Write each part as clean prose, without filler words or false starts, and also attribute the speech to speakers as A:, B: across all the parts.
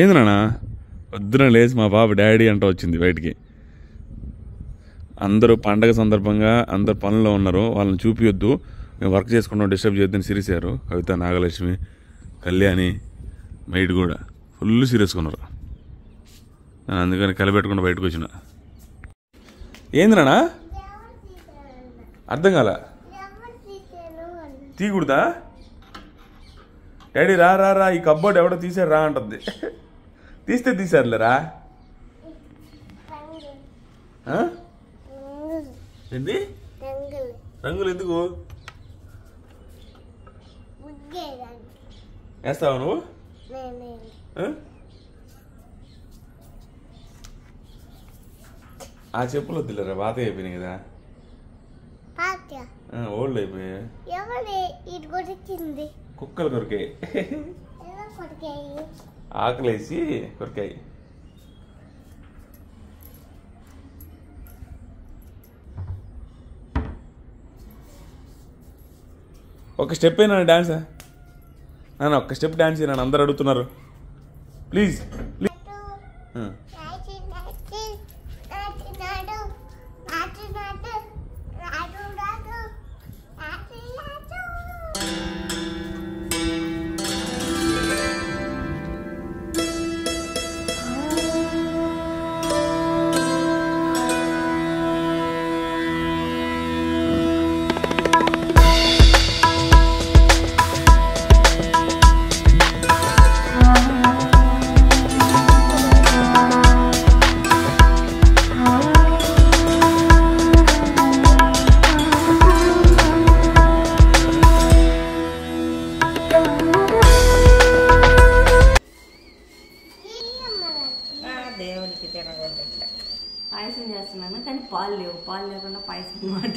A: ఏంది నాన్న పొద్దున లేచి మా బాబు డాడీ అంట వచ్చింది బయటికి. అందరూ పండగ సందర్భంగా అందరు పనుల్లో ఉన్నారు, వాళ్ళని చూపియొద్దు, మేము వర్క్ చేసుకుంటాం, డిస్టర్బ్ చేయొద్దని సిరిసారు. కవిత, నాగలక్ష్మి, కళ్యాణి, మైట్ కూడా ఫుల్ సీరియస్గా ఉన్నారు. అందుకని కలిపెట్టకుండా బయటకు వచ్చిన. ఏంది నాన్న అర్థం కాల? తీయకూడదా? డాడీ రా రా రా, ఈ కబ్బోర్డ్ ఎవడో తీసారు రా అంటుంది. తీస్తే తీసారులేరా. ఏంటి రంగులు ఎందుకు వేస్తావా నువ్వు? ఆ చెప్పులు వద్దులేరా, బాత అయిపోయినాయి కదా, ఓల్డ్ అయిపోయాయి. కుక్కలు కొరికాయి, ఆకలేసి కొరికాయి. ఒక స్టెప్ అయినా డాన్సా నాన్న? ఒక్క స్టెప్ డాన్స్ అయినా, అందరు అడుగుతున్నారు. ప్లీజ్
B: దేవునికి తినకూడదు. పాయసం చేస్తున్నాను కానీ పాలు లేవు, పాలు లేకుండా పాయసం అన్నమాట.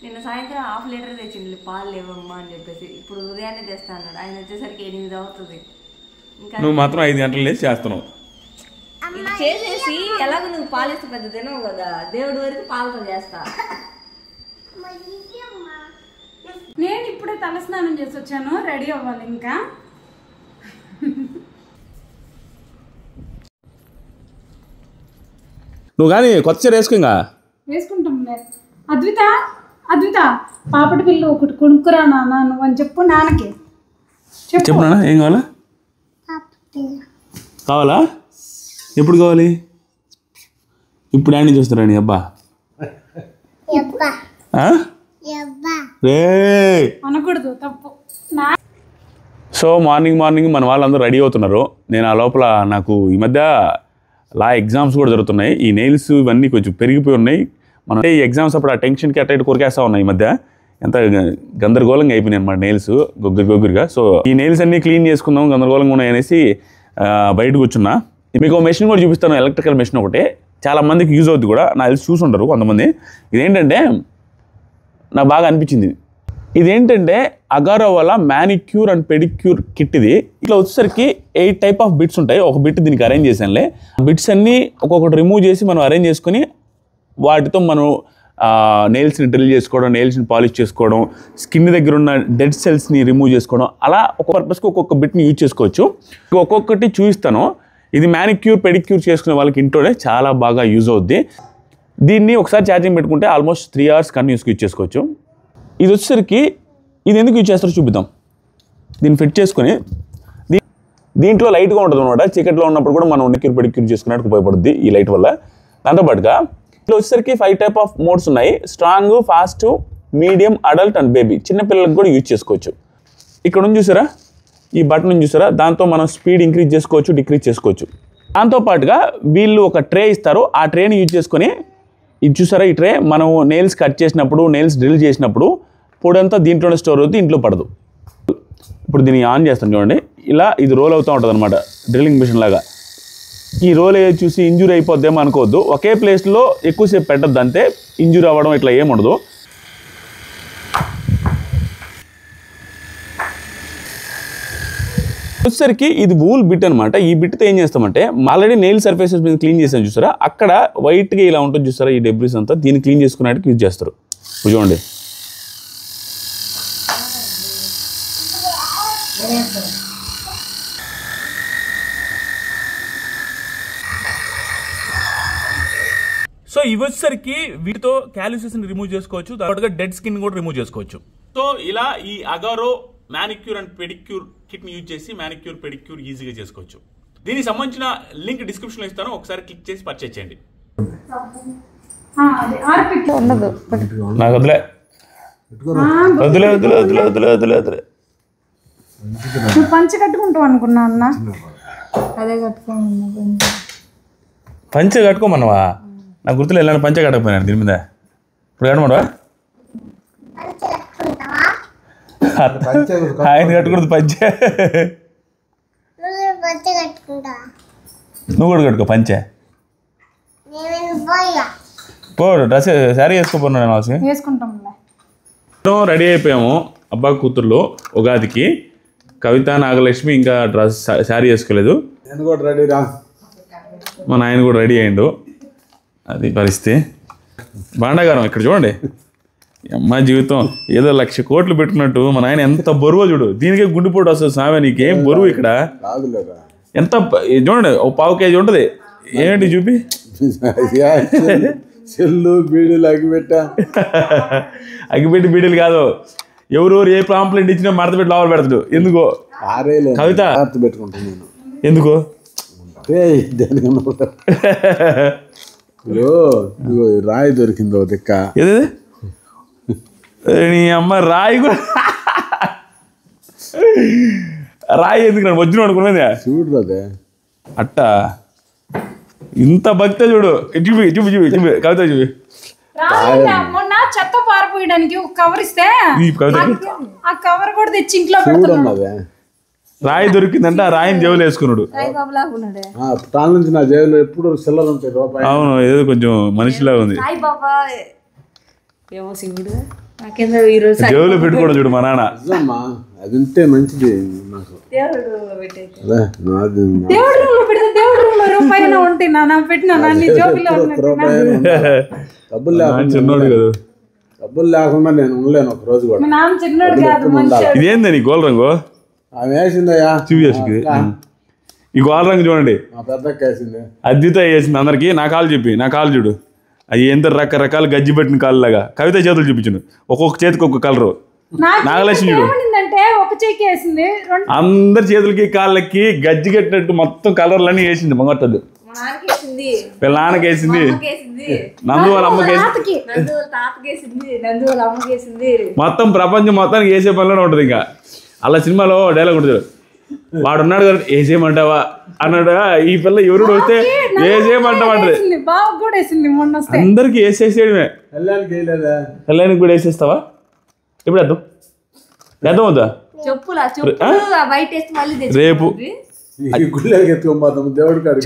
B: నిన్న సాయంత్రం 1/2 లీటర్ తెచ్చింది, పాలు లేవమ్మా అని చెప్పేసి. ఇప్పుడు ఉదయాన్నే తెస్తా అన్నాడు. ఆయన వచ్చేసరికి 8 అవుతుంది. ఇంకా
A: నువ్వు మాత్రం 5 గంటలు లేచి చేస్తున్నావు.
B: ఇది చేసేసి ఎలాగో నువ్వు పాలేస్తే పెద్ద తినవు కదా, దేవుడి వరకు పాలతో చేస్తా.
C: నేను ఇప్పుడే తలస్నానం చేసి వచ్చాను, రెడీ అవ్వాలి. ఇంకా
A: నువ్వు కానీ కొత్త చీర వేసుకో. ఇంకా
C: వేసుకుంటాం. అద్విత, అద్విత పాపటి పిల్లు ఒకటి కొనుక్కురా నాన్న నువ్వు అని చెప్పు నాన్నకి.
A: చెప్పు నాన్న, ఏం కావాలా? కావాలా? ఎప్పుడు కావాలి? ఇప్పుడు యాడ్ నుంచి వస్తారా నీ అబ్బా?
C: అనకూడదు, తప్పు.
A: సో మార్నింగ్ మన వాళ్ళందరూ రెడీ అవుతున్నారు. నేను ఆ లోపల నాకు ఈ మధ్య లా ఎగ్జామ్స్ కూడా జరుగుతున్నాయి. ఈ నెయిల్స్ ఇవన్నీ కొంచెం పెరిగిపోయి ఉన్నాయి. మనం ఈ ఎగ్జామ్స్ అప్పుడు ఆ టెన్షన్కి అట్ట కొరికేస్తూ ఉన్నాయి. ఈ మధ్య ఎంత గందరగోళంగా అయిపోయినాయి అన్నమాట నెయిల్స్, గొగ్గురుగా. సో ఈ నెయిల్స్ అన్నీ క్లీన్ చేసుకుందాం, గందరగోళంగా ఉన్నాయి అనేసి బయటకు కూర్చున్నా. మీకు మెషిన్ కూడా చూపిస్తాను, ఎలక్ట్రికల్ మెషిన్ ఒకటి. చాలా మందికి యూజ్ అవుద్ది కూడా, నాకు తెలిసి చూసుంటారు కొంతమంది. ఇదేంటంటే నాకు బాగా అనిపించింది. ఇదేంటంటే అగారో వాళ్ళ మ్యానిక్యూర్ అండ్ పెడిక్యూర్ కిట్. ఇది ఇట్లా వచ్చేసరికి 8 టైప్ ఆఫ్ బిట్స్ ఉంటాయి. ఒక బిట్ దీనికి అరేంజ్ చేసానులే. బిట్స్ అన్నీ ఒక్కొక్కటి రిమూవ్ చేసి మనం అరేంజ్ చేసుకొని వాటితో మనం నెయిల్స్ని డ్రిల్ చేసుకోవడం, నెయిల్స్ని పాలిష్ చేసుకోవడం, స్కిన్ దగ్గర ఉన్న డెడ్ సెల్స్ని రిమూవ్ చేసుకోవడం, అలా ఒక పర్పస్కి ఒక్కొక్క బిట్ని యూజ్ చేసుకోవచ్చు. ఒక్కొక్కటి చూపిస్తాను. ఇది మ్యానిక్యూర్ పెడిక్యూర్ చేసుకునే వాళ్ళకి ఇంట్లోనే చాలా బాగా యూజ్ అవుద్ది. దీన్ని ఒకసారి ఛార్జింగ్ పెట్టుకుంటే ఆల్మోస్ట్ 3 hours కంటిన్యూస్గా యూజ్ చేసుకోవచ్చు. ఇది వచ్చేసరికి ఇది ఎందుకు యూజ్ చేస్తారో చూపిద్దాం. దీన్ని ఫిట్ చేసుకొని దీంట్లో లైట్గా ఉంటుంది అనమాట. చీకట్లో ఉన్నప్పుడు కూడా మనం నెక్యూర్ పెడిక్యూర్ చేసుకున్నట్టు ఉపయోగపడుద్ది ఈ లైట్ వల్ల. దాంతోపాటుగా ఇట్లా వచ్చేసరికి 5 type ఆఫ్ మోడ్స్ ఉన్నాయి. Strong, fast, medium, adult and baby. చిన్నపిల్లలకు కూడా యూజ్ చేసుకోవచ్చు. ఇక్కడ నుంచి చూసారా, ఈ బటన్ చూసారా, దాంతో మనం స్పీడ్ ఇంక్రీజ్ చేసుకోవచ్చు, డిక్రీజ్ చేసుకోవచ్చు. దాంతోపాటుగా వీళ్ళు ఒక ట్రే ఇస్తారు. ఆ ట్రేని యూజ్ చేసుకొని, ఇది చూసారా, ఈ ట్రే మనం నెయిల్స్ కట్ చేసినప్పుడు, నెయిల్స్ డ్రిల్ చేసినప్పుడు పొడంతా దీంట్లోనే స్టోర్ అవుతుంది, ఇంట్లో పడదు. ఇప్పుడు దీన్ని ఆన్ చేస్తాను చూడండి. ఇలా ఇది రోల్ అవుతూ ఉంటుంది అనమాట, డ్రిల్లింగ్ మిషన్ లాగా. ఈ రోల్ చూసి ఇంజూరీ అయిపోద్దేమో అనుకోవద్దు. ఒకే ప్లేస్లో ఎక్కువసేపు పెట్టద్దు, అంతే. ఇంజూరీ అవ్వడం ఇట్లా ఏముండదు. వచ్చేసరికి ఇది వూల్ బిట్ అనమాట. ఈ బిట్తో ఏం చేస్తామంటే, ఆల్రెడీ నెయిల్ సర్ఫేసెస్ మీద క్లీన్ చేసాను చూసారా, అక్కడ వైట్గా ఇలా ఉంటుంది చూసారా, ఈ డెబ్రిస్ అంతా దీన్ని క్లీన్ చేసుకునేటికి యూజ్ చేస్తారు. చూడండి, సో ఇవి వచ్చేసరికి వీటితో క్యాల్సియస్ రిమూవ్ చేసుకోవచ్చు, దాంట్లో డెడ్ స్కిన్ కూడా రిమూవ్ చేసుకోవచ్చు. సో ఇలా ఈ Agaro manicure and pedicure kit ని యూజ్ చేసి మ్యానిక్యూర్ పెడిక్యూర్ ఈజీగా చేసుకోవచ్చు. దీనికి సంబంధించిన లింక్ డిస్క్రిప్షన్ లో ఇస్తాను, ఒకసారి క్లిక్ చేసి పర్చేజ్ చేయండి.
B: ఉండదు
A: నాకు వదిలే వదిలే వదిలే వదిలే వదిలే వదిలే వదిలే.
C: నువ్వు పంచ కట్టుకుంటావు అనుకున్నా అన్న.
B: అదే కట్టుకోమన్నా.
A: పంచ కట్టుకోమన్నావా? నాకు గుర్తులే, వెళ్ళాను పంచ కట్టకపోయినాను దీని మీద. ఇప్పుడు కట్టమడవా? ఆయన కట్టుకూడదు పంచ. నువ్వు కూడా కట్టుకో పంచ. పో డ్రెస్ శారీ వేసుకోపోయినా
C: వేసుకుంటాంలే.
A: రెడీ అయిపోయాము అబ్బా కూతుర్లో ఉగాదికి. కవిత, నాగలక్ష్మి ఇంకా డ్రెస్ శారీ వేసుకోలేదు. మా నాయన కూడా రెడీ అయ్యిండు. అది పరిస్థితి. బాండాగారం ఇక్కడ చూడండి. అమ్మాయి జీవితం ఏదో 1,00,000 కోట్లు పెట్టుకున్నట్టు మా నాయన ఎంత బరువు చూడు. దీనికే గుండెపోటు వస్తుంది సామె. నీకేం బరువు ఇక్కడ ఎంత చూడండి, ఒక 1/2 kg ఉంటుంది. ఏంటి చూపి.
D: సెల్లు బీడీలు
A: అగ్గిపెట్టి బీడీలు కాదు, ఎవరెవరు ఏ పాంప్లెంట్ ఇచ్చినా మడత పెట్టి లోపల పెడతాడు. ఎందుకో కవిత
D: పెట్టుకుంటాను.
A: ఎందుకో
D: రాయి దొరికిందో దిక్క.
A: ఏది నీ అమ్మ రాయి కూడా రాయి ఎందుకు నన్ను వచ్చిన అనుకున్నది
D: చూడు అదే
A: అట్ట. ఇంత భక్తే చూడు. చూపి చూపి చూపి చూపి కవిత చూపి.
C: మొన్న చెత్త పారిపోయడానికి ఒక కవర్ ఇస్తే ఆ కవర్ కూడా తెచ్చి ఇంట్లో
D: చూడన్నదే.
A: రాయి దొరికిందంటే ఆ రాయిని జేబులు వేసుకున్నాడు.
D: తాళ్ళ నుంచి నా జేబులో ఎప్పుడు సిల్లలు ఉంటాయి రూపాయి.
A: అవును, ఏదో కొంచెం మనిషిలా ఉంది. జేబులో పెట్టుకోవడం చూడు మా నాన్న.
D: అది ఉంటే మంచిది నాకు.
A: చిన్నోడు కదా,
D: డబ్బులు లేకుండా నేను ఉండలేను ఒక రోజు కూడా.
A: ఇదేంది నీ గోల్ రంగు?
D: ఆమె వేసిందయ్యా
A: చూపి. ఈ గోల్ రంగు చూడండి,
D: మా పెద్దక్క వేసింది.
A: అద్భుత వేసింది అందరికి. నా కాలు చెప్పి, నా కాలు చూడు. అది ఎంత రకరకాల గజ్జి పెట్టిన కాళ్ళు లాగా. కవిత చేతులు చూపించు, ఒక్కొక్క చేతికి ఒక్కొక్క కలరు. నాగలక్ష్మి చూడు, అందరి చేతులకి కాళ్ళకి గజ్జి కట్టినట్టు మొత్తం కలర్లన్నీ వేసింది. మొగట్టదు వీళ్ళ నాన్నకి వేసింది, నందు వాళ్ళ అమ్మకి వేసింది. మొత్తం ప్రపంచం మొత్తానికి వేసే పనిలోనే ఉంటుంది. ఇంకా అలా సినిమాలో డైలాగ్ ఉంటుంది, వాడున్నాడు కదా వేసేయమంటావా అన్నాడు. ఈ పిల్ల ఎవరు వస్తే వేసేయమంటామంటది. అందరికి వేసేసేయడమే. కళ్యాణికి కూడా వేసేస్తావా? ఎప్పుడు వేద్దాం? వేద్దాం వద్దా? రేపు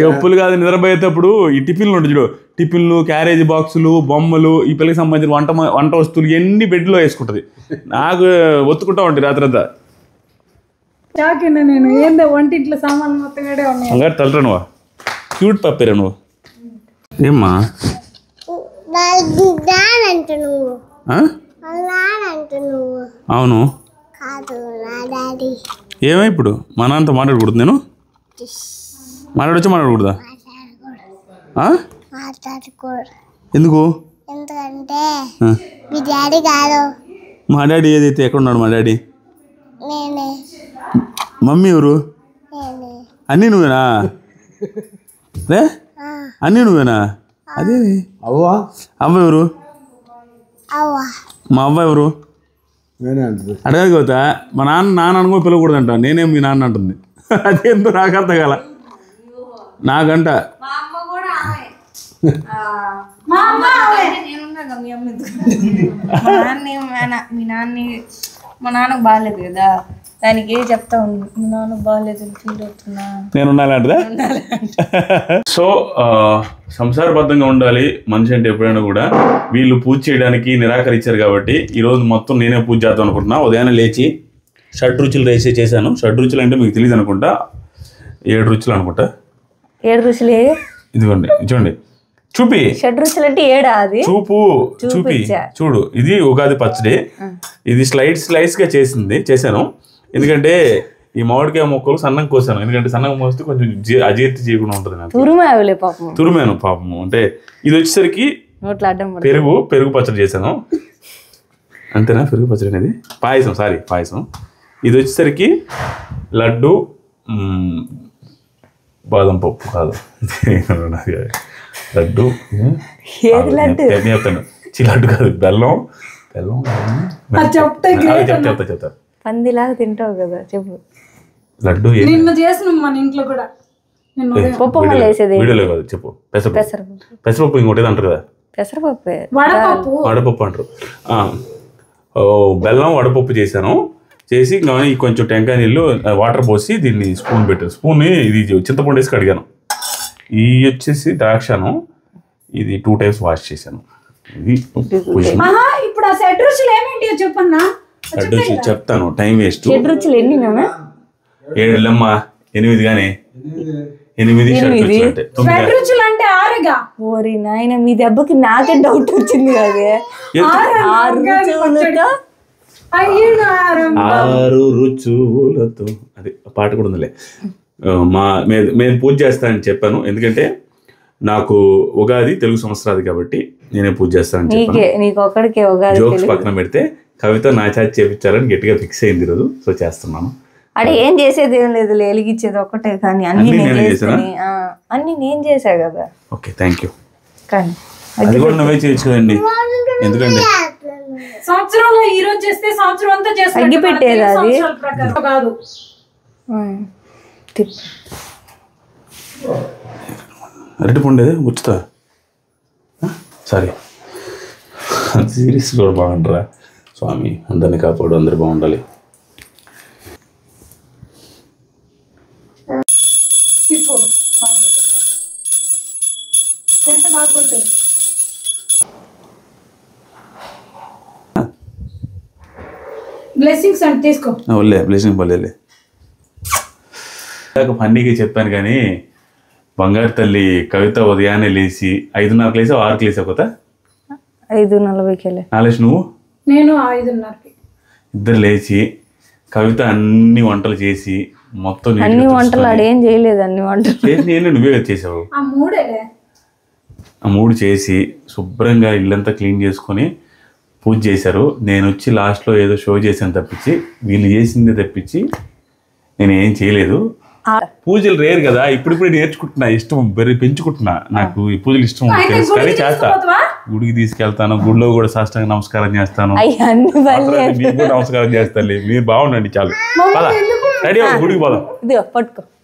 A: చెప్పులు కాదు, నిద్రపోయేటప్పుడు ఈ టిఫిన్లు ఉంటుంది చూడు, టిఫిన్లు, క్యారేజ్ బాక్సులు, బొమ్మలు, ఈ పిల్లకి సంబంధించిన వంట వస్తువులు ఎన్ని బెడ్లో వేసుకుంటుంది. నాకు ఒత్తుకుంటా ఉంటుంది రాత్రి అంతా.
C: నేను ఏందో వంటింట్లో సామాన్లు మొత్తం
A: అంగారు తలరా నువ్వు, క్యూట్ పప్పిరా నువ్వు. ఏమ్మా అవును ఏమో ఇప్పుడు మా నాన్నతో మాట్లాడకూడదు. నేను మాట్లాడకూడదా? ఎందుకు?
E: ఎందుకంటే మీ డాడీ కాదు.
A: మా డాడీ ఏదైతే ఎక్కడున్నాడు మా డాడీ? మమ్మీ ఎవరు? అన్నీ నువ్వేనా? అన్నీ నువ్వేనా? అదే
D: అవ్వ
A: ఎవరు? మా అవ్వ ఎవరు అడగకపోతా. మా నాన్న అనుకో పిలవకూడదంట. నేనేం మీ నాన్న అంటుంది. అదేందో నాకు అర్థం కాల. నాకంట
B: మా నాన్నకు బాగాలేదు కదా, దానికి చెప్తా ఉంది మీ నాన్నకు బాగాలేదు ఫీల్ అవుతున్నా,
A: నేను ఉండాలంటదా? సో సంసారబద్ధంగా ఉండాలి మనిషి అంటే ఎప్పుడైనా కూడా. వీళ్ళు పూజ చేయడానికి నిరాకరించారు కాబట్టి ఈరోజు మొత్తం నేనే పూజ చేద్దాం అనుకుంటున్నా. ఉదయాన్నే లేచి షడ్రుచులు చేశాను. షడ్రుచులు అంటే మీకు తెలియదు అనుకుంటా, 7 రుచులు అనుకుంటా.
B: 7 రుచులే
A: ఇదిగోండి చూడండి. చూపి
B: షడ్రుచులు అంటే 7 అది
A: చూపి చూడు. ఇది ఉగాది పచ్చడి. ఇది స్లైడ్స్ గా చేశాను. ఎందుకంటే ఈ మామిడికాయ మొక్కలు సన్నం కోసాను. ఎందుకంటే సన్నం కోస్తే కొంచెం అజీర్తి చేయకుండా ఉంటుంది. నాకు తురిమాను పాపం. అంటే ఇది వచ్చేసరికి
B: నోట్లో అడ్డం పడుతుంది.
A: పెరుగు పచ్చడి చేశాను. అంతేనా? పెరుగు పచ్చడి అనేది పాయసం. ఇది వచ్చేసరికి లడ్డు, బాదం పప్పు కాదు, లడ్డు చెప్తాను. లడ్డు కాదు, బెల్లం. చెప్తా.
B: పందిలాగా తింటావు కదా, చెప్పు.
A: లడ్డు
C: నిన్న చేసిన మన ఇంట్లో కూడా
B: పప్పు వేసేది
A: వీడియోలో కాదు, చెప్పు. పెసరపప్పు ఇంకోటి అంటారు కదా,
B: పెసరపప్పు,
A: వడపప్పు అంటారు. బెల్లం వడపప్పు చేశాను. చేసి కొంచెం టెంకాయ నీళ్ళు వాటర్ పోసి దీన్ని స్పూన్ పెట్టాను. స్పూన్ని ఇది చింతపండు వేసి కడిగాను. ఇవి వచ్చేసి ద్రాక్షను, ఇది 2 times వాష్ చేశాను. ఇది
C: ఇప్పుడు ఆ సెట్ రుచులు ఏమేంటియో చెప్పన్నా.
A: చెప్తాను, టైం వేస్ట్.
B: షెడ్ రుచులు ఎన్ని నాన్న?
A: 7 లేమ్మా, 8 కానీ 8
C: షెడ్ రుచులు అంటే 6గా.
B: ఓరి నాయన, మీ దెబ్బకి నాకే డౌట్ వచ్చింది కదే. 6 రుచులతో
A: 6 రుచులతో అది పాట కూడా ఉందిలే. మేము పూజ చేస్తానని చెప్పాను. ఎందుకంటే నాకు ఉగాది తెలుగు సంవత్సరాది కాబట్టి నేనే పూజ చేస్తానని చెప్పాను. జోక్స్ పక్కన పెడితే కవిత నా చేతి చేపించాలని గట్టిగా ఫిక్స్ అయింది ఈరోజు. సో చేస్తున్నాను.
B: అంటే ఏం చేసేది ఏం లేదు, వెలిగించేది ఒక్కటే. కానీ అన్ని నేను చేసా కదా.
A: Okay, thank you.
B: కానీ
A: అది కూడా నువ్వే చేయొచ్చు కదండి. ఎందుకండి
C: సంవత్సరంలో ఈ రోజు చేస్తే సంవత్సరం అంతా చేస్తాం.
B: అగ్గి పెట్టేది అది
C: కాదు.
A: అరటిపండేది గుచ్చుతా. సారీ, సీరియస్ కూడా బాగుంటారా స్వామి, అందరినీ కాపాడు, అందరు బాగుండాలి.
C: బ్లెస్సింగ్స్ అంటే తీసుకో.
A: ఒళ్ళే బ్లెస్సింగ్ పల్లెలే. ఫన్నీగా చెప్పాను కానీ బంగారు తల్లి కవిత ఉదయాన్నే లేచి 5:30 లేసావు, 6కి లేసావు కదా?
B: 5:40కి
A: నాలేసి నువ్వు?
C: నేను 5:30కి.
A: ఇద్దరు లేచి కవిత అన్ని వంటలు చేసి మొత్తం
B: అన్ని వంటలు ఆడేం చేయలేదు. అన్ని వంటలు
A: చేసి నువ్వే కదా చేసావు. ఆ 3 చేసి శుభ్రంగా ఇల్లంతా క్లీన్ చేసుకొని పూజ చేశారు. నేను వచ్చి లాస్ట్లో ఏదో షో చేశాను తప్పించి, వీళ్ళు చేసిందే తప్పించి నేను ఏం చేయలేదు. పూజలు రేరు కదా, ఇప్పుడు నేర్చుకుంటున్నా, ఇష్టం పెంచుకుంటున్నా. నాకు ఈ పూజలు ఇష్టం తెలుసు కానీ చేస్తా. గుడికి తీసుకెళ్తాను, గుడిలో కూడా సాష్టాంగ నమస్కారం చేస్తాను, మీకు నమస్కారం చేస్తాను. మీరు బాగుండండి చాలు. రెడీ అవ్వ, గుడికి పోదాం.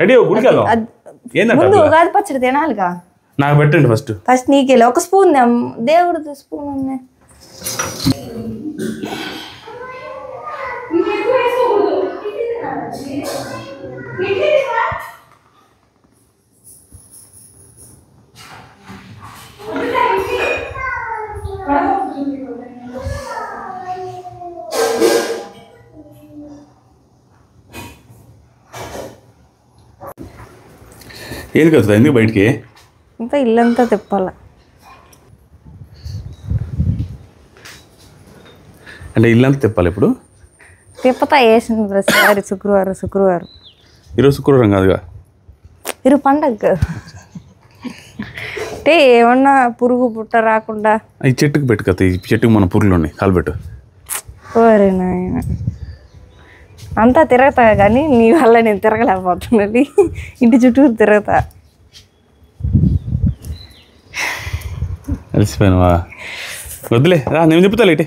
A: రెడీ అవ్వ, గుడికి వెళ్దాం. ఏంటంటే
B: ఉగాది పచ్చడి తినాలిగా.
A: నాకు పెట్టండి ఫస్ట్
B: నీకెళ్ళి ఒక స్పూన్ దేవుడు స్పూన్ ఉన్నాయి.
A: ఏది కదా ఎందుకు బయటికి
B: అంతా ఇల్లంతా తిప్పాల.
A: అంటే ఇల్లంతా తిప్పాలి. ఇప్పుడు
B: తిప్పతా వేసింది ప్రతిసారి. శుక్రవారం
A: ఈరోజు శుక్రవారం కాదుగా,
B: ఈరోజు పండగ. అంటే ఏమన్నా పురుగు పుట్ట రాకుండా
A: ఈ చెట్టుకు పెట్టు కదా. ఈ చెట్టుకు మన పురుగులు ఉన్నాయి, కాలు పెట్టు.
B: ఓరే నాయన, అంతా తిరగతా కానీ నీ వల్ల నేను తిరగలేకపోతున్నది. ఇంటి చుట్టూరు తిరగతా.
A: అలసిపోయినవా? వద్దులే రా, నేను తిప్పుతా. ఇటే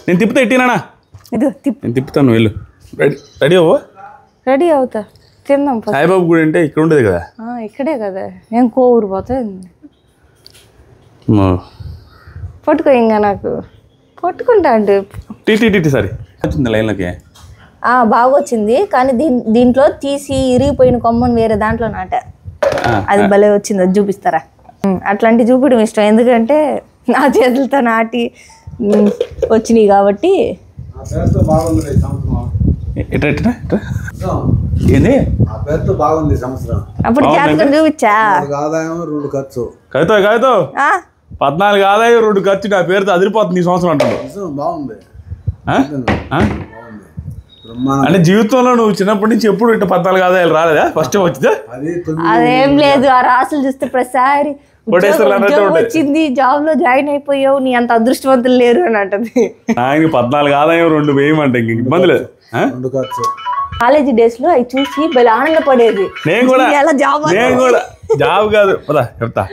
A: నేను తిప్పుతా. ఇట్టినా
B: ఇదో
A: నేను తిప్పుతాను. వెళ్ళు. రెడీ అవ్వ.
B: రెడీ అవుతా. తిందాం.
A: సాయిబాబు గుడి అంటే ఇక్కడ ఉండేది కదా?
B: ఇక్కడే కదా. నేను కోవూరు పోతుంది. పట్టుకో. ఇంకా నాకు పట్టుకుంటా అంటే
A: టీ సారీ వచ్చింది లైన్లోకి.
B: బాగా వచ్చింది కానీ దీంట్లో తీసి ఇరిగిపోయిన కొమ్మని వేరే దాంట్లో నాట. అది భలే వచ్చింది. అది చూపిస్తారా? అట్లాంటి చూపించడం ఇష్టం. ఎందుకంటే నా చేతులతో నాటి వచ్చినాయి కాబట్టి.
A: ఏంది
B: అప్పుడు జాతకం చూపించా.
A: కవిత 14 ఆదాయం 2 ఖర్చు. నా పేరుతో అదిరిపోతుంది ఈ సంవత్సరం అంటాడు. అంటే జీవితంలో నువ్వు చిన్నప్పటి నుంచి ఎప్పుడు ఇట్లా 14 ఆదాయాలు రాలేదా? ఫస్ట్ వచ్చిందా?
B: అదేం లేదు. ఆ రాసులు చూస్తే ప్రతిసారి ఉద్యోగం వచ్చింది, జాబ్ లో జాయిన్ అయిపోయావు, నీ అంత అదృష్టవంతులు లేరు అని అంటది.
A: ఆయన 14 ఆదాయం 2 వేయమంటే ఇంక ఇబ్బంది లేదు.
B: కాలేజీ డేస్ లో అవి చూసి భలే ఆనందపడేది.
A: నేను కూడా జాబ్ కాదు పదా చెప్తా.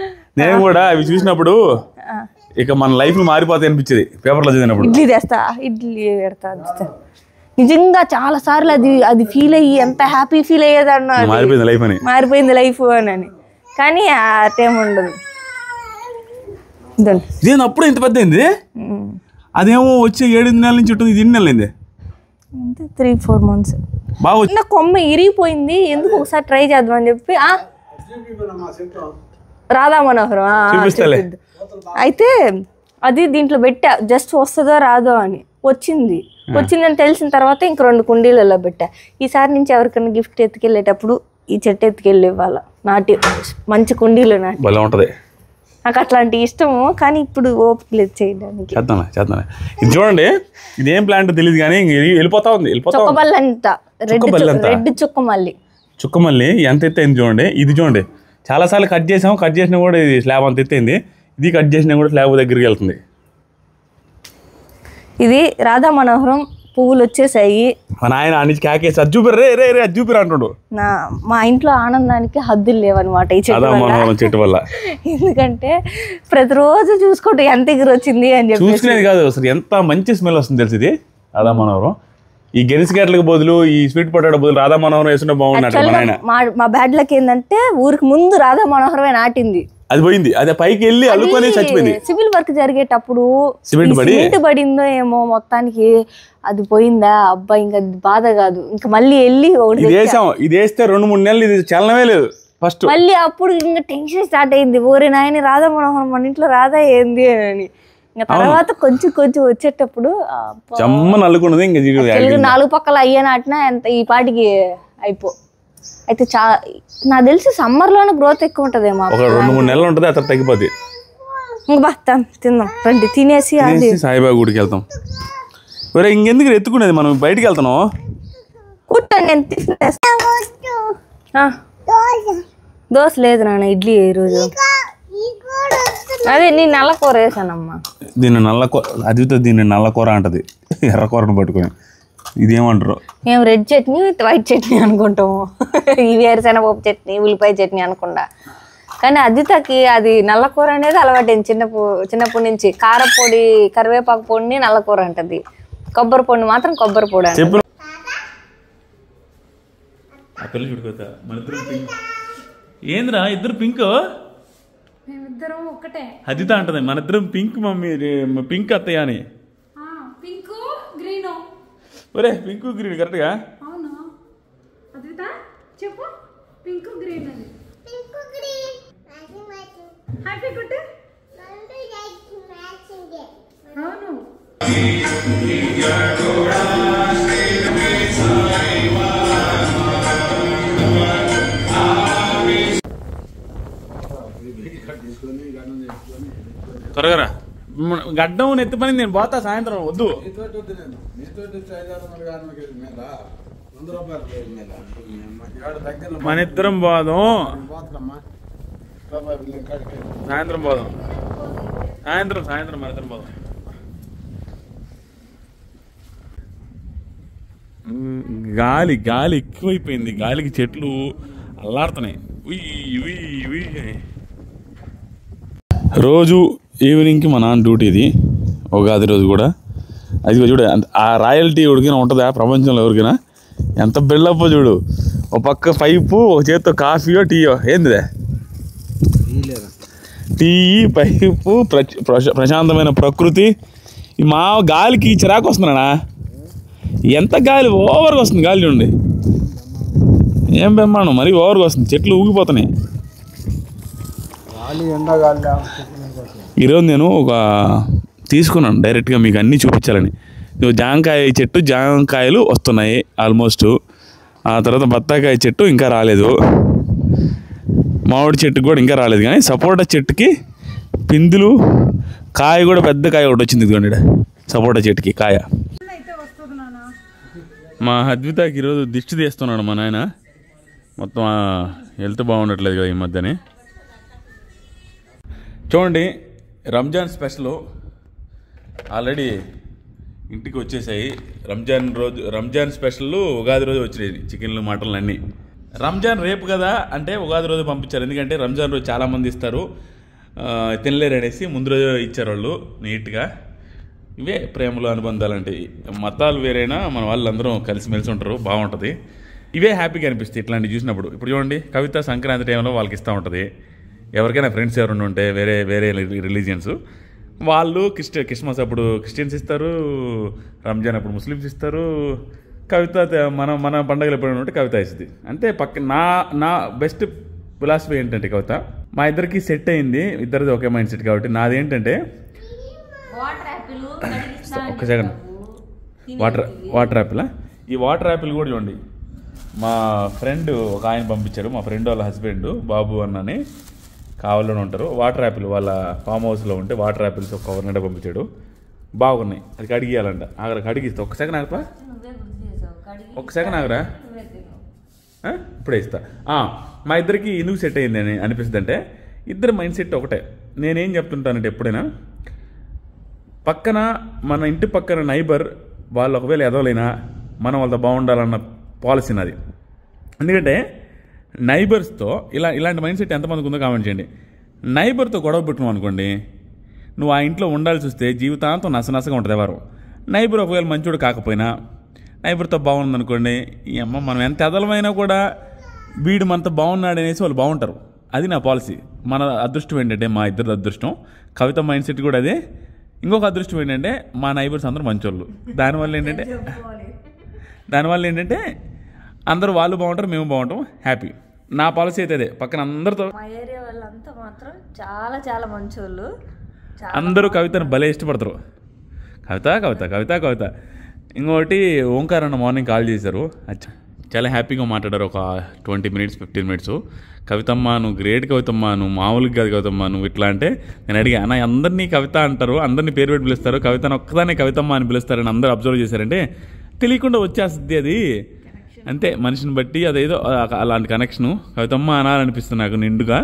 A: నేను కూడా అవి చూసినప్పుడు ఇక మన లైఫ్ మారిపోతాయి అనిపించేది పేపర్లో చదివినప్పుడు.
B: ఇడ్లీ తెస్తా, ఇడ్లీ పెడతా. నిజంగా చాలా సార్లు అది ఫీల్ అయ్యి ఎంత హ్యాపీ ఫీల్ అయ్యేదన్న, మారిపోయింది లైఫ్ అని. కానీ ఆ టైం ఉండదు.
A: ఇదేనా అప్పుడు ఇంత పెద్ద అయింది? అదేమో వచ్చే 7 నెలల నుంచి ఉంటుంది, ఇది 8 నెలలు అయింది.
B: 3-4 months. బాగా కొమ్మ ఇరిగిపోయింది, ఎందుకు ఒకసారి ట్రై చేద్దామని చెప్పి రాధా మనోహరం అయితే అది దీంట్లో పెట్టా, జస్ట్ వస్తుందో రాదో అని. వచ్చిందని తెలిసిన తర్వాత ఇంక 2 కుండీలలో పెట్టా. ఈసారి నుంచి ఎవరికైనా గిఫ్ట్ ఎత్తుకెళ్ళేటప్పుడు ఈ చెట్టు ఎత్తుకెళ్ళి ఇవ్వాలి, నాటి మంచి కుండీలు నాటి.
A: ఉంటది
B: నాకు అట్లాంటి ఇష్టము, కానీ ఇప్పుడు ఓపిక లేదు చేయడానికి.
A: చేద్దాం. ఇది చూడండి, ఇదేం ప్లాంట్ తెలియదు కానీ వెళ్ళిపోతా ఉంది.
B: చుక్కమల్లి అంట, రెడ్
A: చుక్కమల్లి ఎంత ఎత్తైంది చూడండి. ఇది చూడండి, చాలా సార్లు కట్ చేసినా కూడా ఇది స్లాబ్ అంత ఎత్తైంది. ఇది కట్ చేసినా కూడా స్లాబ్ దగ్గరికి వెళ్తుంది.
B: ఇది రాధా మనోహరం పువ్వులు వచ్చేసాయి.
A: మా నాయన నుంచి కాకేసి అది చూపిరు రే అది చూపిరు అంటాడు.
B: మా ఇంట్లో ఆనందానికి హద్దులు లేవన్నమాట ఈ
A: చెట్టు వల్ల.
B: ఎందుకంటే ప్రతిరోజు చూసుకుంటూ ఎంత ఎగురు వచ్చింది అని చెప్పి
A: చూసుకునేది కాదు, అసలు ఎంత మంచి స్మెల్ వస్తుంది తెలిసి ఇది రాధా మనోహరం. ఈ గెరిసిగట్లకు బదులు ఈ స్వీట్ పొటాటో బదులు రాధా మనోహరం వేసుకుంటే బాగుంది.
B: మా బ్యాడ్లకి ఏంటంటే ఊరికి ముందు రాధా మనోహరమే నాటింది,
A: అది పోయింది, అదే పైకి వెళ్ళి అల్లుకొని చచ్చిపోయింది.
B: సివిల్ వర్క్ జరిగేటప్పుడు సిమెంట్ పడిందో ఏమో మొత్తానికి, అది పోయిందా అబ్బా, ఇంకా బాధ కాదు. ఇంకా మళ్ళీ వెళ్ళి
A: ఇది వేస్తే 2-3 నెలలు ఇది చలనమే లేదు. ఫస్ట్
B: మళ్ళీ అప్పుడు ఇంకా టెన్షన్ స్టార్ట్ అయింది, ఓరే నాయన రాధా మనోహరం మన ఇంట్లో రాధా ఏంది అని. ఇంకా తర్వాత కొంచెం వచ్చేటప్పుడు
A: జమ్మని అల్లుకున్నది. ఇంకా
B: 4 పక్కల అయ్యే నాటినా ఎంత ఈ పాటికి అయితే నాకు తెలిసి సమ్మర్ లోనే గ్రోత్ ఎక్కువ ఉంటదేమో,
A: ఒక 2-3 నెలలు ఉంటుంది, అతను తగ్గిపోద్ది.
B: ఇంకా తిందాం రండి, తినేసి
A: సాయిబాబా గుడికి వెళ్తాం. ఒరే ఇంకెందుకు ఎత్తుకునేది, మనం బయటికి వెళ్తున్నాం.
B: దోశ లేదు నాన్న, ఇడ్లీ ఈరోజు. అదే నేను నల్ల కూర వేసానమ్మా.
A: దీన్ని నల్ల కూర అంటది, ఎర్రకూరను పట్టుకొని. ఇదేమంటారు,
B: మేము రెడ్ చట్నీ వైట్ చట్నీ అనుకుంటాము, ఈ వేరుశెనగపప్పు చట్నీ ఉల్లిపాయ చట్నీ అనుకుంటా. కానీ అదితకి అది నల్ల కూర అనేది అలవాటైంది చిన్నప్పటి నుంచి. కారపొడి కరివేపాకు పొడిని నల్ల కూర అంటది, కొబ్బరి పొడి మాత్రం కొబ్బరి పొడి అంటది.
A: ఏంద్రా ఇద్దరు పింక్, అదిత అంటది మన ఇద్దరం పింక్ మమ్మీ, పింక్ అత్తయ్య అని. ఒరే పింక్ గ్రీన్ కరెక్ట్గా.
C: అవును అద్విత చెప్పు, పింక్ గ్రీన్ అని. Happy good. అవును
A: త్వరగా గడ్డం నెత్తి పని, నేను పోతా సాయంత్రం. వద్దు మన ఇద్దరం పోదాం, సాయంత్రం పోదాం, సాయంత్రం మన ఇద్దరం పోదాం. గాలి ఎక్కువైపోయింది, గాలికి చెట్లు అల్లాడుతున్నాయి. రోజు ఈవినింగ్కి మా నాన్న డ్యూటీ, ఇది ఉగాది రోజు కూడా. అది చూడు, ఆ రాయల్టీ ఎవరికైనా ఉంటుందా ప్రపంచంలో ఎవరికైనా? ఎంత బిల్డప్ చూడు, ఒక పక్క పైపు, ఒక చేత్తో కాఫీయో టీయో, ఏంది టీ పైపు, ప్రశాంతమైన ప్రకృతి. మా గాలికి చిరాకు వస్తున్నానా, ఎంత గాలి ఓవర్గా వస్తుంది, గాలి చూడండి ఏం బ్రహ్మాండం, మరీ ఓవర్గా వస్తుంది, చెట్లు ఊగిపోతున్నాయి. ఈరోజు నేను ఒక తీసుకున్నాను డైరెక్ట్గా మీకు అన్నీ చూపించాలని. జాంకాయ చెట్టు, జాంకాయలు వస్తున్నాయి ఆల్మోస్ట్. ఆ తర్వాత బత్తాకాయ చెట్టు ఇంకా రాలేదు, మామిడి చెట్టుకు కూడా ఇంకా రాలేదు. కానీ సపోటా చెట్టుకి పిందులు, కాయ కూడా పెద్ద కాయ ఒకటి వచ్చింది ఇదిగోండి, సపోటా చెట్టుకి కాయ. మా అద్వితకి ఈరోజు దిష్టి తీస్తున్నాడు మా నాయన, మొత్తం హెల్త్ బాగుండట్లేదు కదా ఈ మధ్యనే. చూడండి, రంజాన్ స్పెషల్ ఆల్రెడీ ఇంటికి వచ్చేసాయి. రంజాన్ స్పెషల్ ఉగాది రోజు వచ్చినాయి చికెన్లు మటన్లు అన్నీ. రంజాన్ రేపు కదా అంటే ఉగాది రోజు పంపించారు. ఎందుకంటే రంజాన్ రోజు చాలామంది ఇస్తారు, తినలేరు అనేసి ముందు రోజు ఇచ్చారు వాళ్ళు నీట్గా. ఇవే ప్రేమలు అనుబంధాలు అంటే. మతాలు వేరైనా మన వాళ్ళందరూ కలిసిమెలిసి ఉంటారు, బాగుంటుంది. ఇవే హ్యాపీగా అనిపిస్తాయి ఇట్లాంటివి చూసినప్పుడు. ఇప్పుడు చూడండి, కవిత సంక్రాంతి టైంలో వాళ్ళకి ఇస్తూ ఉంటుంది. ఎవరికైనా ఫ్రెండ్స్ ఎవరైనా ఉంటే వేరే రిలీజియన్స్ వాళ్ళు క్రిస్మస్ అప్పుడు క్రిస్టియన్స్ ఇస్తారు, రంజాన్ అప్పుడు ముస్లిమ్స్ ఇస్తారు. కవిత మన పండుగలు ఎప్పుడైనా ఉంటే కవిత ఇస్తుంది అంతే. నా బెస్ట్ ఫిలాసఫీ ఏంటంటే కవిత మా ఇద్దరికి సెట్ అయింది, ఇద్దరిది ఒకే మైండ్ సెట్. కాబట్టి నాది ఏంటంటే ఒక్క సెకండ్, వాటర్ యాపిల్. ఈ వాటర్ యాపిల్ కూడా చూడండి, మా ఫ్రెండ్ ఒక ఆయన పంపించారు. మా ఫ్రెండ్ వాళ్ళ హస్బెండ్ బాబు అన్నని కావాలని ఉంటారు. వాటర్ యాపిల్ వాళ్ళ ఫామ్ హౌస్లో ఉంటే వాటర్ యాపిల్స్ ఒక కవర్ నిండా పంపించాడు. బాగున్నాయి, అది కడిగియాలంట. ఆగరా కడిగిస్తా, ఒక్క సెకండ్ ఆగరా, ఒక్క సెకండ్ ఆగరా, ఇప్పుడే ఇస్తా. మా ఇద్దరికి ఎందుకు సెట్ అయింది అని అనిపిస్తుంది అంటే ఇద్దరు మైండ్ సెట్ ఒకటే. నేనేం చెప్తుంటానంటే ఎప్పుడైనా పక్కన మన ఇంటి పక్కన నైబర్ వాళ్ళు ఒకవేళ ఎదవలైనా మనం వాళ్ళతో బాగుండాలన్న పాలసీ నాది. ఎందుకంటే నైబర్స్తో ఇలాంటి మైండ్ సెట్ ఎంతమందికి ఉందో కామెంట్ చేయండి. నైబర్తో గొడవ పెట్టుకున్నావు అనుకోండి, నువ్వు ఆ ఇంట్లో ఉండాల్సి వస్తే జీవితాంతం నసనసగా ఉంటుంది ఎవరు. నైబర్ ఒకవేళ మంచోడు కాకపోయినా నైబర్తో బాగుందనుకోండి, ఈ అమ్మ మనం ఎంత ఎదలమైనా కూడా వీడు మనతో బాగున్నాడు అనేసి వాళ్ళు బాగుంటారు. అది నా పాలసీ. మన అదృష్టం ఏంటంటే, మా ఇద్దరు అదృష్టం, కవిత మైండ్ సెట్ కూడా అదే. ఇంకొక అదృష్టం ఏంటంటే మా నైబర్స్ అందరూ మంచోళ్ళు. దానివల్ల ఏంటంటే అందరూ వాళ్ళు బాగుంటారు, మేము బాగుంటాం, హ్యాపీ. నా పాలసీ అయితే అదే. పక్కన అందరితో
B: మా ఏరియా వాళ్ళంతా మాత్రం చాలా చాలా మంచోళ్ళు.
A: అందరూ కవితను భలే ఇష్టపడతారు. కవిత కవిత కవిత కవిత. ఇంకోటి ఓంకార్ అన్న మార్నింగ్ కాల్ చేశారు, చాలా హ్యాపీగా మాట్లాడారు ఒక 20 minutes 15 minutes. కవితమ్మ నువ్వు గ్రేట్ కవితమ్మ, నువ్వు మామూలుగా కాదు కవితమ్మ, నువ్వు ఇట్లా అంటే నేను అడిగా, అన్న అందరినీ కవిత అంటారు, అందరినీ పేరు పెట్టి పిలుస్తారు, కవితను ఒక్కదాన్ని కవితమ్మ అని పిలుస్తారని అందరూ అబ్జర్వ్ చేశారంటే తెలియకుండా వచ్చేస్తుంది అది. అంతే, మనిషిని బట్టి అదేదో అలాంటి కనెక్షను. కవితమ్మ అనాలనిపిస్తుంది నాకు నిండుగా.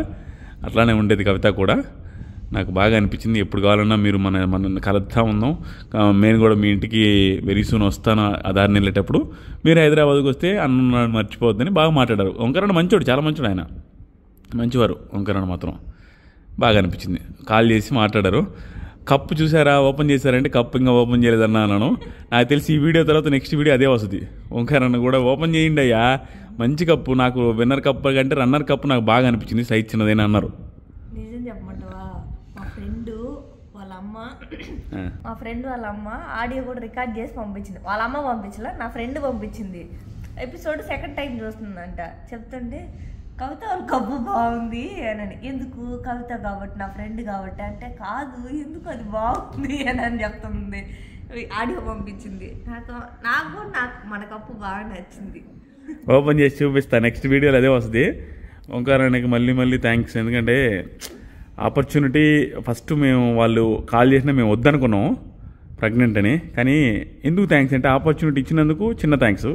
A: అట్లానే ఉండేది కవిత కూడా. నాకు బాగా అనిపించింది. ఎప్పుడు కావాలన్నా మీరు మన కలుద్దా ఉందాం, నేను కూడా మీ ఇంటికి వెరీ సూన్ వస్తాను. ఆ దారిని వెళ్ళేటప్పుడు మీరు హైదరాబాద్కి వస్తే అన్న మర్చిపోవద్దని బాగా మాట్లాడారు. ఓంకారన్న మంచోడు, చాలా మంచోడు, ఆయన మంచివారు. ఓంకారన్న మాత్రం బాగా అనిపించింది. కాల్ చేసి మాట్లాడారు. కప్పు చూసారా, ఓపెన్ చేశారంటే కప్పు ఇంకా ఓపెన్ చేయలేదన్నా అన్నాను. నాకు తెలిసి ఈ వీడియో తర్వాత నెక్స్ట్ వీడియో అదే వస్తుంది. ఓంకారన్న కూడా ఓపెన్ చేయండి అయ్యా, మంచి కప్పు, నాకు విన్నర్ కప్పు కంటే రన్నర్ కప్పు నాకు బాగా అనిపించింది, సైజ్ చిన్నదేనా అన్నారు.
B: నిజం చెప్పమంటావా, మా ఫ్రెండ్ వాళ్ళ అమ్మ ఆడియో కూడా రికార్డ్ చేసి పంపించింది. వాళ్ళ అమ్మ పంపించలే, నా ఫ్రెండ్ పంపించింది. ఎపిసోడ్ సెకండ్ టైం చూస్తుందంట. చెప్తుంటే కవిత వాళ్ళ కప్పు బాగుంది అని. ఎందుకు? కవిత కాబట్టి, నా ఫ్రెండ్ కాబట్టి అంటే, కాదు ఎందుకు అది బాగుంది అని చెప్తుంది. ఆడియో పంపించింది. నాకు మన కప్పు బాగా నచ్చింది.
A: ఓపెన్ చేసి చూపిస్తా, నెక్స్ట్ వీడియోలో అదే వస్తుంది. ఓంకారానికి మళ్ళీ థ్యాంక్స్. ఎందుకంటే ఆపర్చునిటీ ఫస్ట్ మేము వాళ్ళు కాల్ చేసినా మేము వద్దనుకున్నాం ప్రెగ్నెంట్ అని. కానీ ఎందుకు థ్యాంక్స్ అంటే ఆపర్చునిటీ ఇచ్చినందుకు చిన్న థ్యాంక్స్.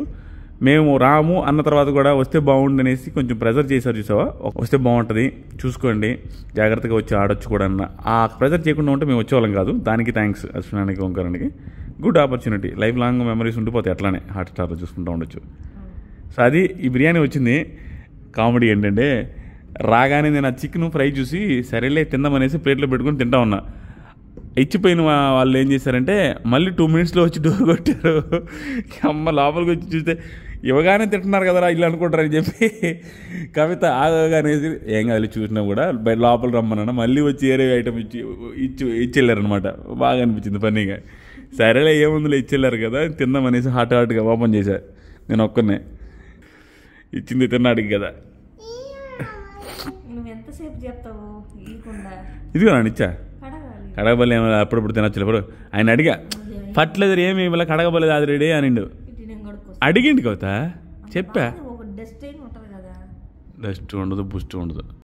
A: మేము రాము అన్న తర్వాత కూడా వస్తే బాగుండు అనేసి కొంచెం ప్రెజర్ చేశారు. చూసావా, వస్తే బాగుంటుంది, చూసుకోండి, జాగ్రత్తగా వచ్చి ఆడొచ్చు కూడా అన్న. ఆ ప్రెజర్ చేయకుండా ఉంటే మేము వచ్చేవాళ్ళం కాదు. దానికి థ్యాంక్స్ అశ్వినానికి, ఓంకారానికి. Good opportunity, life long memories ఉండిపోతాయి అట్లానే హాట్స్టార్లో చూసుకుంటూ ఉండొచ్చు. సో అది ఈ బిర్యానీ వచ్చింది. కామెడీ ఏంటంటే రాగానే నేను ఆ చికెన్ ఫ్రై చూసి సరేలే తిందామనేసి ప్లేట్లో పెట్టుకుని తింటా ఉన్నా. ఇచ్చిపోయిన వాళ్ళు ఏం చేశారంటే మళ్ళీ 2 minutesలో వచ్చి డోర్ కొట్టారు. అమ్మ లోపలికి వచ్చి చూస్తే ఇవ్వగానే తింటున్నారు కదరా ఇల్లు అనుకుంటారని చెప్పి కవిత ఆగగానేసి ఏం కాదు చూసినా కూడా బయట లోపల రమ్మన్నా మళ్ళీ వచ్చి ఏరే ఐటమ్ ఇచ్చెళ్ళారనమాట. బాగా అనిపించింది ఫన్నీగా. సరేలే ఏముందులో ఇచ్చెళ్ళారు కదా తిందామనేసి హాట్గా ఓపెన్ చేశా. నేను ఒక్కనే ఇచ్చింది తిన్నాడికి కదా.
B: నువ్వు ఎంతసేపు చెప్తావు?
A: ఇదిగో నన్ను ఇచ్చా కడగబల్లి ఏమో అప్పుడప్పుడు తినొచ్చు. ఇప్పుడు ఆయన అడిగా ఫర్టిలైజర్ ఏమి ఇవ్వాలి, కడగబలేదు అది రెడీ అనిండు. అడిగిండు కవిత, చెప్పా. డస్ట్ ఉండదు, బూస్ట్ ఉండదు.